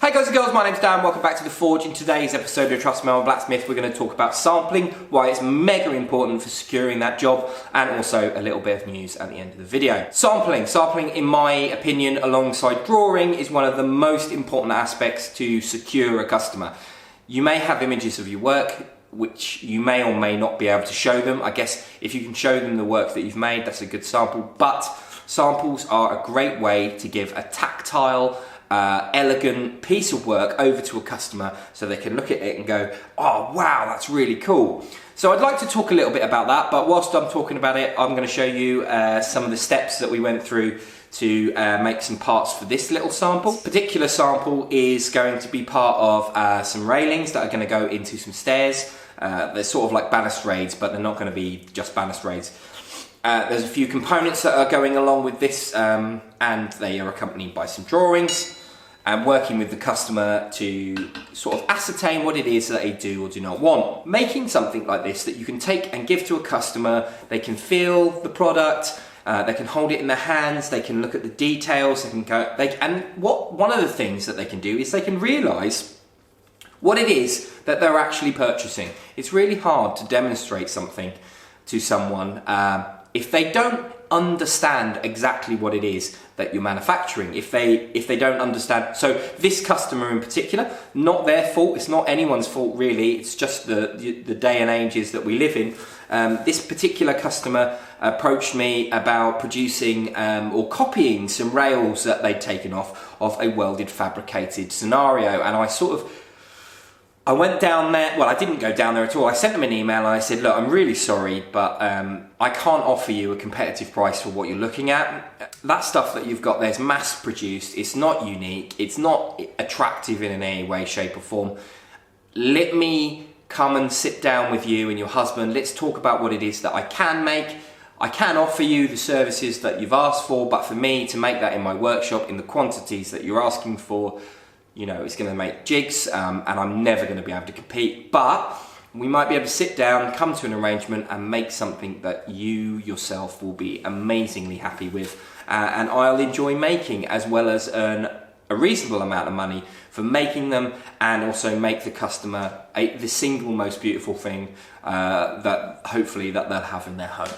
Hey guys and girls, my name's Dan, welcome back to The Forge. In today's episode of Trust Me, I'm a Blacksmith, we're going to talk about sampling, why it's mega important for securing that job, and also a little bit of news at the end of the video. Sampling in my opinion, alongside drawing, is one of the most important aspects to secure a customer. You may have images of your work, which you may or may not be able to show them. I guess if you can show them the work that you've made, that's a good sample, but samples are a great way to give a tactile, elegant piece of work over to a customer so they can look at it and go, oh wow, that's really cool. So I'd like to talk a little bit about that, but whilst I'm talking about it, I'm going to show you some of the steps that we went through to make some parts for this little sample. This particular sample is going to be part of some railings that are going to go into some stairs. They're sort of like balustrades, but they're not going to be just balustrades. There's a few components that are going along with this, and they are accompanied by some drawings and working with the customer to sort of ascertain what it is that they do or do not want. Making something like this that you can take and give to a customer, they can feel the product, they can hold it in their hands, they can look at the details, they can go, one of the things that they can do is they can realise what it is that they're actually purchasing. It's really hard to demonstrate something to someone if they don't understand exactly what it is that you're manufacturing, if they don't understand. So this customer in particular, not their fault, it's not anyone's fault really, it's just the day and ages that we live in. This particular customer approached me about producing or copying some rails that they'd taken off of a welded fabricated scenario, and I went down there. Well, I didn't go down there at all. I sent them an email and I said, look, I'm really sorry, but I can't offer you a competitive price for what you're looking at. That stuff that you've got there is mass produced. It's not unique. It's not attractive in any way, shape or form. Let me come and sit down with you and your husband. Let's talk about what it is that I can make. I can offer you the services that you've asked for, but for me to make that in my workshop in the quantities that you're asking for, you know, it's going to make jigs, and I'm never going to be able to compete, but we might be able to sit down, come to an arrangement and make something that you yourself will be amazingly happy with, and I'll enjoy making, as well as earn a reasonable amount of money for making them, and also make the customer the single most beautiful thing that hopefully that they'll have in their home.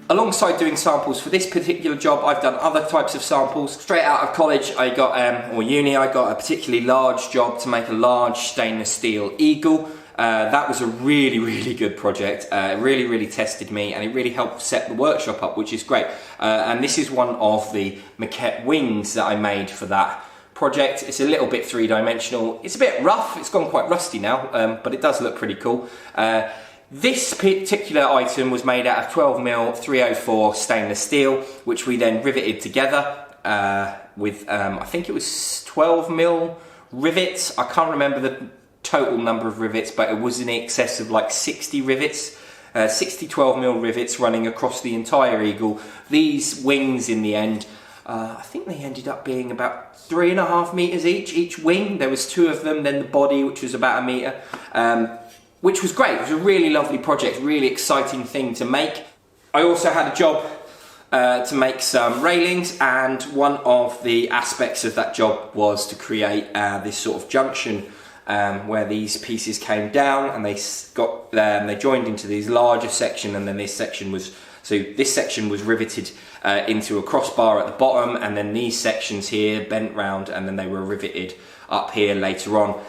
Alongside doing samples for this particular job, I've done other types of samples. Straight out of college, I got, or uni, I got a particularly large job to make a large stainless steel eagle. That was a really, really good project. It really, really tested me, and it really helped set the workshop up, which is great. And this is one of the maquette wings that I made for that project. It's a little bit three-dimensional. It's a bit rough. It's gone quite rusty now, but it does look pretty cool. This particular item was made out of 12mm 304 stainless steel, which we then riveted together with, I think it was 12mm rivets. I can't remember the total number of rivets, but it was in excess of like 60 rivets, 60 12mm rivets running across the entire eagle. These wings in the end, I think they ended up being about 3.5 meters each wing. There was 2 of them, then the body, which was about 1 meter, which was great. It was a really lovely project, really exciting thing to make. I also had a job to make some railings, and one of the aspects of that job was to create this sort of junction where these pieces came down and they joined into these larger section, and then this section was riveted into a crossbar at the bottom, and then these sections here bent round, and then they were riveted up here later on.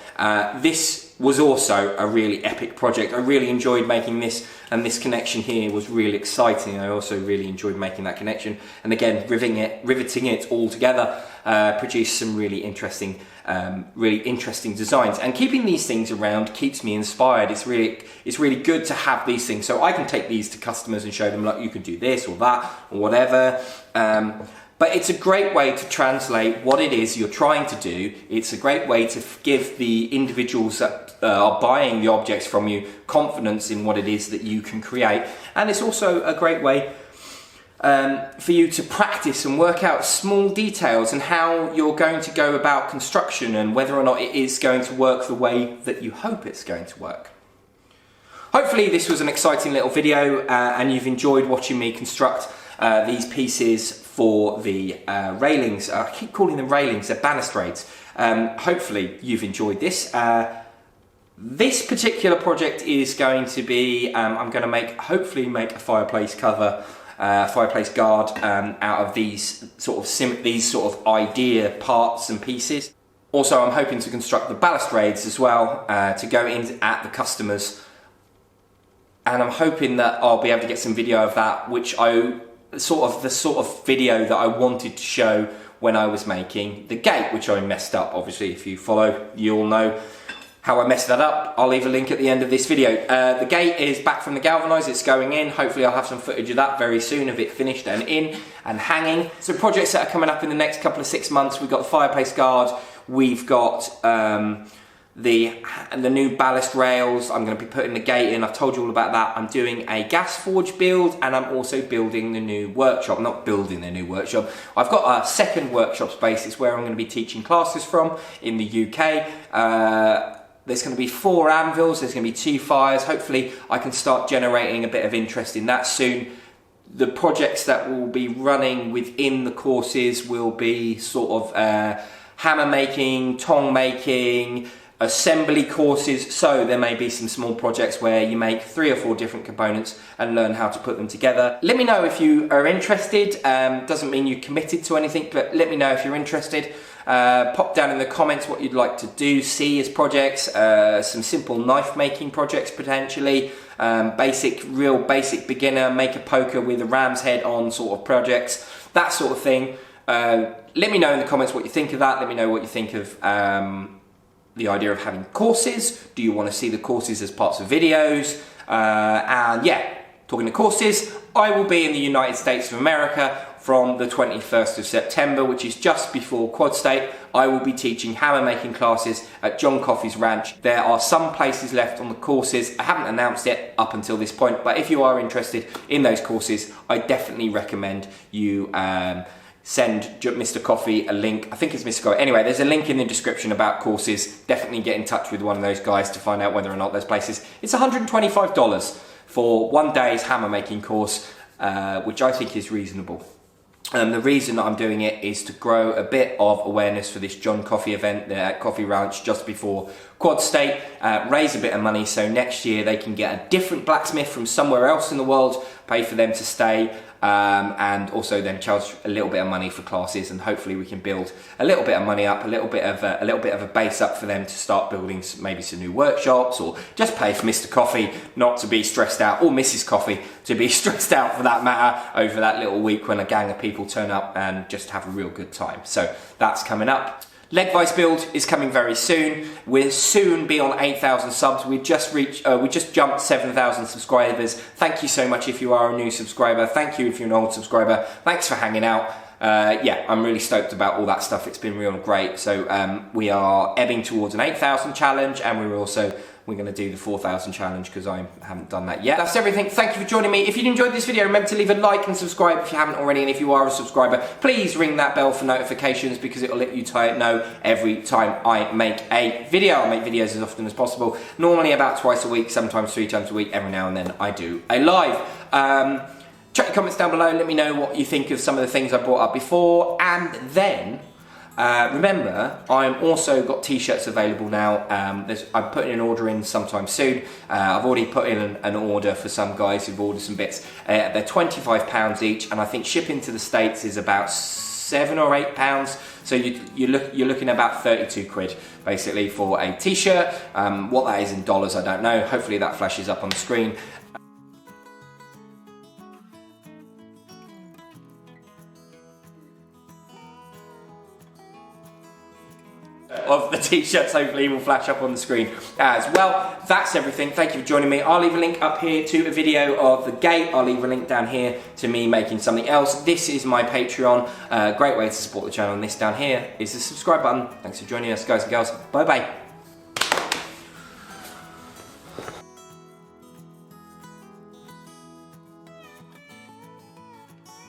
This was also a really epic project. I really enjoyed making this, and this connection here was really exciting. I also really enjoyed making that connection, and again riveting it all together produced some really interesting designs. And keeping these things around keeps me inspired. It's really good to have these things, so I can take these to customers and show them, like, you can do this or that or whatever. But it's a great way to translate what it is you're trying to do. It's a great way to give the individuals that are buying the objects from you confidence in what it is that you can create. And it's also a great way for you to practice and work out small details and how you're going to go about construction, and whether or not it is going to work the way that you hope it's going to work. Hopefully this was an exciting little video and you've enjoyed watching me construct these pieces for the railings. I keep calling them railings, they're balustrades. Hopefully you've enjoyed this. This particular project is going to be, I'm going to hopefully make a fireplace cover, fireplace guard out of these sort of idea parts and pieces. Also, I'm hoping to construct the balustrades as well to go in at the customers, and I'm hoping that I'll be able to get some video of that, which the sort of video that I wanted to show when I was making the gate, which I messed up. Obviously, if you follow, you'll know how I messed that up. I'll leave a link at the end of this video. The gate is back from the galvanise, it's going in. Hopefully I'll have some footage of that very soon, of it finished and in and hanging. So projects that are coming up in the next couple of 6 months, we've got the fireplace guard, we've got the new ballast rails. I'm going to be putting the gate in. I've told you all about that. I'm doing a gas forge build, and I'm also building the new workshop. Not building the new workshop. I've got a second workshop space. It's where I'm going to be teaching classes from in the UK. There's going to be 4 anvils, there's going to be 2 fires. Hopefully I can start generating a bit of interest in that soon. The projects that will be running within the courses will be sort of hammer making, tong making, assembly courses. So there may be some small projects where you make 3 or 4 different components and learn how to put them together. Let me know if you are interested. Doesn't mean you're committed to anything, but let me know if you're interested. Pop down in the comments what you'd like to see as projects, some simple knife making projects potentially, real basic beginner, make a poker with a ram's head on sort of projects, that sort of thing. Let me know in the comments what you think of that. Let me know what you think of the idea of having courses. Do you want to see the courses as parts of videos? And yeah, talking to courses, I will be in the United States of America from the 21st of September, which is just before Quad State. I will be teaching hammer making classes at John Coffey's ranch. There are some places left on the courses. I haven't announced it up until this point, but if you are interested in those courses, I definitely recommend you send Mr. Coffey a link. I think it's Mr. Coffey. Anyway, there's a link in the description about courses. Definitely get in touch with one of those guys to find out whether or not there's places. It's $125 for 1 day's hammer making course, which I think is reasonable. The reason that I'm doing it is to grow a bit of awareness for this John Coffey event there at Coffey Ranch just before Quad State, raise a bit of money so next year they can get a different blacksmith from somewhere else in the world, pay for them to stay, and also then charge a little bit of money for classes, and hopefully we can build a little bit of money up, a little bit of a base up for them to start building maybe some new workshops, or just pay for Mr. Coffee not to be stressed out, or Mrs. Coffee to be stressed out for that matter, over that little week when a gang of people turn up and just have a real good time. So that's coming up. Leg Vice build is coming very soon. We'll soon be on 8,000 subs. We just jumped 7,000 subscribers. Thank you so much if you are a new subscriber. Thank you if you're an old subscriber. Thanks for hanging out. Yeah, I'm really stoked about all that stuff. It's been real great. So we are ebbing towards an 8,000 challenge, and we're going to do the 4,000 challenge because I haven't done that yet. That's everything. Thank you for joining me. If you enjoyed this video, remember to leave a like and subscribe if you haven't already. And if you are a subscriber, please ring that bell for notifications, because it will let you know every time I make a video. I make videos as often as possible, normally about twice a week, sometimes 3 times a week. Every now and then I do a live. Check your comments down below. Let me know what you think of some of the things I brought up before. And then remember, I'm also got t-shirts available now. I'm putting an order in sometime soon. I've already put in an order for some guys who've ordered some bits. They're £25 each, and I think shipping to the States is about £7 or £8. So you're looking at about 32 quid basically for a t-shirt. What that is in dollars, I don't know. Hopefully that flashes up on the screen. Of the t-shirts hopefully will flash up on the screen as well. That's everything. Thank you for joining me. I'll leave a link up here to a video of the gate. I'll leave a link down here to me making something else. This is my Patreon. Great way to support the channel, and this down here is the subscribe button. Thanks for joining us, guys and girls. Bye bye.